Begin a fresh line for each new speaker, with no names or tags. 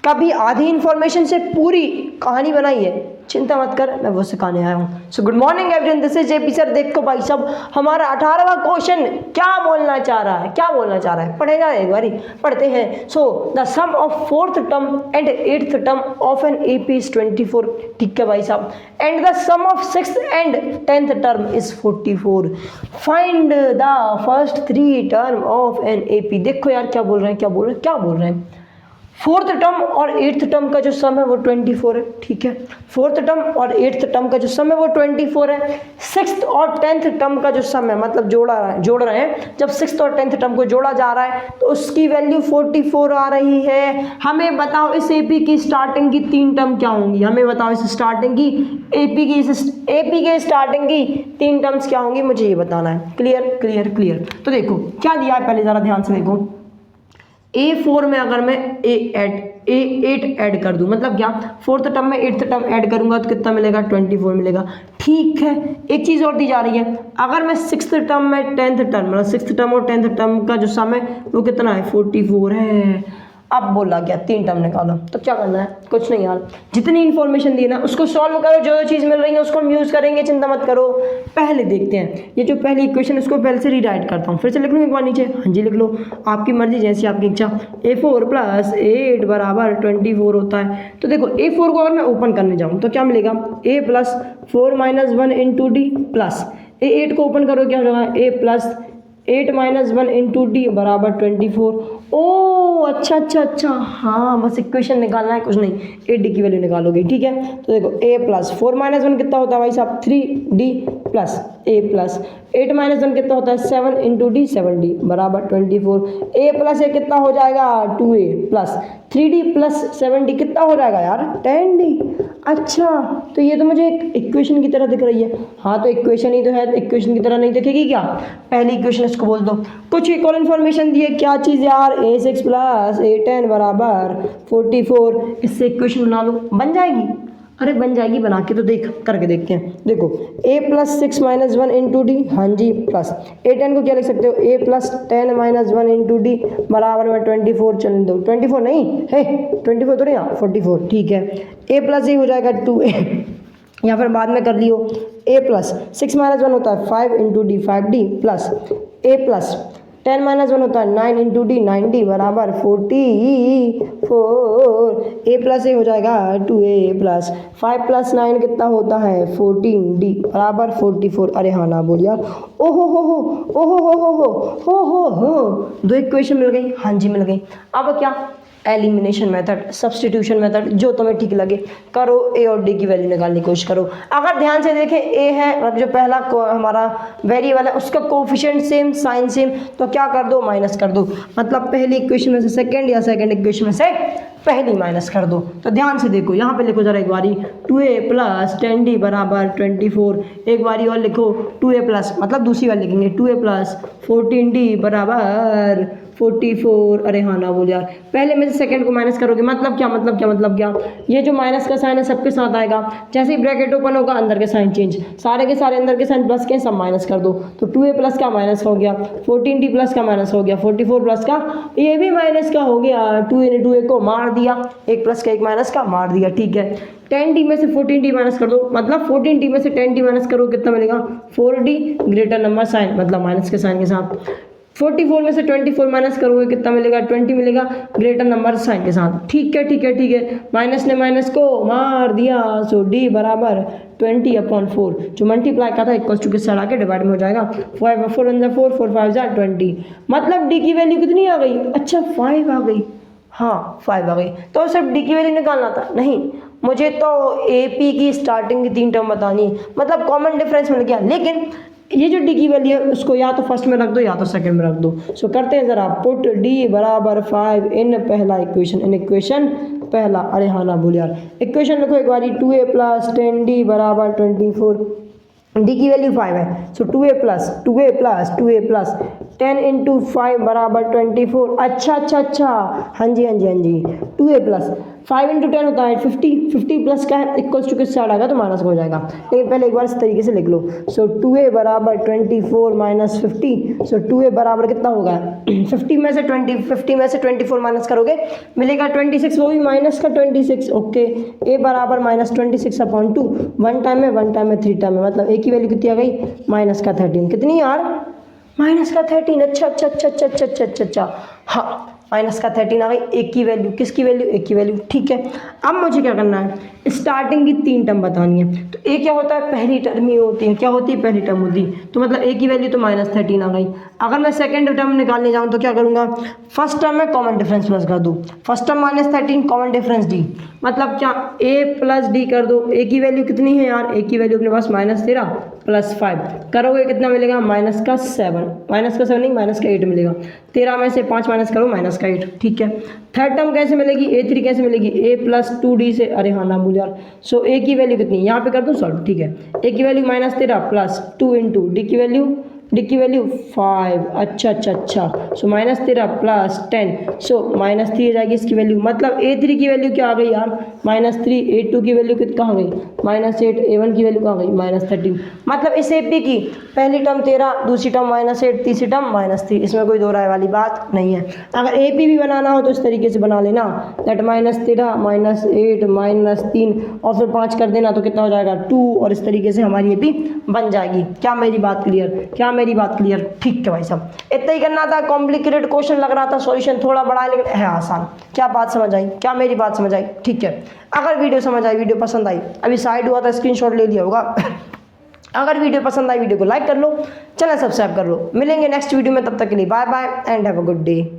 कभी आधी इन्फॉर्मेशन से पूरी कहानी बनाई है, चिंता मत कर, मैं वो सिखाने आया हूँ। So good morning everyone, this is JP sir. देखो भाई साहब, हमारा 18वां क्वेश्चन क्या बोलना चाह रहा है, क्या बोलना चाह रहा है, पढ़ेगा एक बारी, पढ़ते हैं। So the sum of 4th term and 8th term of an AP is 24, ठीक है भाई साहब, and the sum of 6th and 10th term is 44। Find the first 3 term of an AP. देखो यार क्या बोल रहे हैं, क्या बोल रहे हैं, क्या बोल रहे हैं। 4th टर्म और 8th टर्म का जो सम है वो 24 है, ठीक है। 4th टर्म और 8th टर्म का जो सम है वो 24 है। 6th और 10th टर्म का जो सम है, मतलब जोड़ रहे हैं, जब 6th और 10th टर्म को जोड़ा जा रहा है तो उसकी वैल्यू 44 आ रही है। हमें बताओ इस एपी की स्टार्टिंग की 3 टर्म क्या होंगी, हमें बताओ इस स्टार्टिंग की एपी के स्टार्टिंग की 3 टर्म्स क्या होंगी, मुझे ये बताना है। Clear clear clear. तो देखो क्या दिया है, पहले जरा ध्यान से देखो। A4 में अगर मैं A8 ऐड कर दूं, मतलब क्या, 4th टर्म में 8th टर्म ऐड करूंगा तो कितना मिलेगा, 24 मिलेगा। ठीक है, एक चीज़ और दी जा रही है, अगर मैं 6th टर्म में 10th टर्म, मतलब 6th टर्म और 10th टर्म का जो सम है वो कितना है, 44 है। अब बोला गया 3 टर्म निकालो, तो क्या करना है, कुछ नहीं यार, जितनी इन्फॉर्मेशन दी ना उसको सॉल्व करो, जो चीज़ मिल रही है उसको हम यूज़ करेंगे, चिंता मत करो। पहले देखते हैं ये जो पहली इक्वेशन इसको पहले से रीराइट करता हूँ, फिर से लिख लूँ एक बार नीचे, हाँ जी लिख लो, आपकी मर्जी जैसी आपकी इच्छा। A4 + 8 बराबर 24 होता है। तो देखो A4 को अगर मैं ओपन करने जाऊँ तो क्या मिलेगा, A + 4 - 1 × D प्लस A8 को ओपन करो, क्या हो जाएगा, A + 8 - 1 × D बराबर 24। ओ अच्छा, हाँ बस इक्वेशन निकालना है, कुछ नहीं, 8D की वैल्यू निकालोगे, ठीक है। तो देखो A + 4 - 1 कितना होता है भाई साहब, 3D प्लस A + 8 - 1 कितना होता है, 7 × D 7D बराबर 24। A + A कितना हो जाएगा, 2A plus 3D plus 7D कितना हो जाएगा यार, 10D। अच्छा, तो ये तो मुझे एक इक्वेशन की तरह दिख रही है। हाँ तो इक्वेशन ही तो है, इक्वेशन की तरह नहीं दिखेगी क्या, पहली इक्वेशन इसको बोल दो। कुछ एक और इन्फॉर्मेशन दी है, क्या चीज़ यार, A6 + A10 बराबर 44। इससे इक्वेशन बना लो, बन जाएगी, अरे बन जाएगी, बना के तो देख, करके देखते हैं। देखो A + 6 - 1 × D, हाँ जी, प्लस A10 को क्या लिख सकते हो, A + 10 - 1 × D बराबर में 24, चलने दो, 24 नहीं है, 24 तो नहीं, 44, ठीक है। A + A हो जाएगा 2A, या फिर बाद में कर लियो। A + 6 - 1 होता है 5 × D 5D प्लस A + 10 - 1 होता है 9 × D 9D बराबर 44। A + A हो जाएगा 2A प्लस 5 + 9 कितना होता है, 14D बराबर 44। अरे हाँ ना बोल यार, ओहो हो, 2 इक्वेशन मिल गई, हाँ जी मिल गई। अब क्या, एलिमिनेशन मेथड, सब्स्टिट्यूशन मेथड, जो तुम्हें ठीक लगे करो। A और D की वैल्यू निकालने की कोशिश करो। अगर ध्यान से देखें A है, मतलब जो पहला हमारा वेरिएबल है उसका कोफिशिएंट सेम, साइन सेम, तो क्या कर दो, माइनस कर दो, मतलब पहली इक्वेशन में से सेकंड या सेकंड इक्वेशन में से पहली माइनस कर दो। तो ध्यान से देखो, यहाँ पे लिखो जरा एक बारी, 2A + 10D बराबर 24। एक बारी और लिखो 2A + मतलब दूसरी बार लिखेंगे 2A + 14D बराबर 44। अरे हाँ ना बोल यार, पहले में से सेकंड को माइनस करोगे, मतलब क्या, ये जो माइनस का साइन है सबके साथ आएगा, जैसे ही ब्रैकेट ओपन होगा अंदर के साइन चेंज, सारे के सारे अंदर के साइन प्लस के, सब माइनस कर दो। तो 2A + का माइनस हो गया, 14D + का माइनस हो गया, 44 + का ये भी माइनस का हो गया, 2A ने 2A को मार दिया, एक प्लस का एक माइनस का मार दिया, ठीक है। 10D में से 14D माइनस कर दो, मतलब 14D में से 10D माइनस करो, कितना मिलेगा, 4D ग्रेटर नंबर साइन, मतलब माइनस के साइन के साथ। 44 में से 24 माइनस करोगे, कितना मिलेगा, 20 मिलेगा ग्रेटर नंबर साइन के साथ, ठीक है। माइनस ने माइनस को मार दिया, सो D बराबर 20/4, जो मल्टीप्लाई का था इक्वल टू के साथ आके डिवाइड में हो जाएगा, 5 4 × 4 4 5 20, मतलब D की वैल्यू कितनी आ गई, अच्छा 5 आ गई, हाँ 5 आ गई। तो सिर्फ D की वैल्यू निकालना था, नहीं मुझे तो AP की स्टार्टिंग की 3 टर्म बतानी है, मतलब कॉमन डिफरेंस मिल गया। लेकिन ये जो D की वैल्यू है उसको या तो फर्स्ट में रख दो या तो सेकंड में रख दो। सो करते हैं जरा, पुट D बराबर 5 इन पहला इक्वेशन, इन इक्वेशन पहला, अरे हाँ ना बोल यार, इक्वेशन लिखो एक बारी, 2A + 10D बराबर 24। D की वैल्यू 5 है, सो 2A + 10 इंटू 5 बराबर 24। अच्छा अच्छा अच्छा, हाँ जी हाँ जी हाँ जी। 2a प्लस 5 इंटू 10 होता है 50। 50 प्लस क्या है, इक्वल्स टू किस साइड आएगा तो माइनस हो जाएगा, लेकिन पहले एक बार इस तरीके से लिख लो। सो 2a बराबर 24 माइनस 50। सो 2a बराबर कितना होगा 50 में से 24 माइनस करोगे मिलेगा 26, वो भी माइनस का 26। ओके, a बराबर माइनस 26 अपॉन 2, 1 टाइम में 1 टाइम में 3 टाइम में, मतलब a की वैल्यू कितनी आ गई माइनस का 13। कितनी यार, माइनस का 13। अच्छा अच्छा अच्छा अच्छा अच्छा अच्छा अच्छा अच्छा, हाँ माइनस का 13 आ गई। एक की वैल्यू, किसकी वैल्यू, एक की वैल्यू। ठीक है, अब मुझे क्या करना है, स्टार्टिंग की 3 टर्म बतानी है। तो ए क्या होता है, पहली टर्म ही होती है। क्या होती है, पहली टर्म होती है। तो मतलब ए की वैल्यू तो माइनस 13 आ गई। अगर मैं सेकंड टर्म निकालने जाऊँ तो क्या करूँगा, फर्स्ट टर्म में कॉमन डिफरेंस प्लस कर दूँ। First term minus 13, common difference D, मतलब क्या ए प्लस डी कर दो। ए की वैल्यू कितनी है यार, ए की वैल्यू अपने पास माइनस 13 प्लस 5 करोगे कितना मिलेगा, माइनस का 7, माइनस का 7 नहीं माइनस का 8 मिलेगा। 13 में से 5 माइनस करो माइनस का 8। ठीक है, थर्ड टर्म कैसे मिलेगी, a3 कैसे मिलेगी, a प्लस 2d से, अरे हाँ ना भूल यार। सो a की वैल्यू कितनी, यहाँ पे कर दूँ सॉल्व। ठीक है, a की value minus 13 plus 2 into D की वैल्यू 5। अच्छा अच्छा अच्छा, so minus 13 plus 10, so minus 3 आ जाएगी इसकी वैल्यू। मतलब a3 की वैल्यू क्या आ गई यार माइनस 3, a2 की वैल्यू कितना आ गई माइनस 8, a1 की वैल्यू कहाँ गई माइनस 13। मतलब इस AP की पहली टर्म 13, दूसरी टर्म माइनस 8, तीसरी टर्म माइनस 3, इसमें कोई दो राय वाली बात नहीं है। अगर AP भी बनाना हो तो इस तरीके से बना लेना, दैट माइनस 13 माइनस 8 माइनस 3 और फिर 5 कर देना तो कितना हो जाएगा 2, और इस तरीके से हमारी AP बन जाएगी। क्या मेरी बात क्लियर, क्या मेरी बात क्लियर। ठीक है भाई साहब, इतना ही करना था। कॉम्प्लिकेटेड क्वेश्चन लग रहा था, सॉल्यूशन थोड़ा बड़ा है लेकिन है आसान। क्या बात समझ आई, क्या मेरी बात समझ आई। ठीक है, अगर वीडियो समझ आई, वीडियो पसंद आई, अभी साइड हुआ था स्क्रीनशॉट ले लिया होगा अगर वीडियो पसंद आई वीडियो को लाइक कर लो, चैनल सब्सक्राइब कर लो। मिलेंगे नेक्स्ट वीडियो में, तब तक के लिए bye bye and have a good day.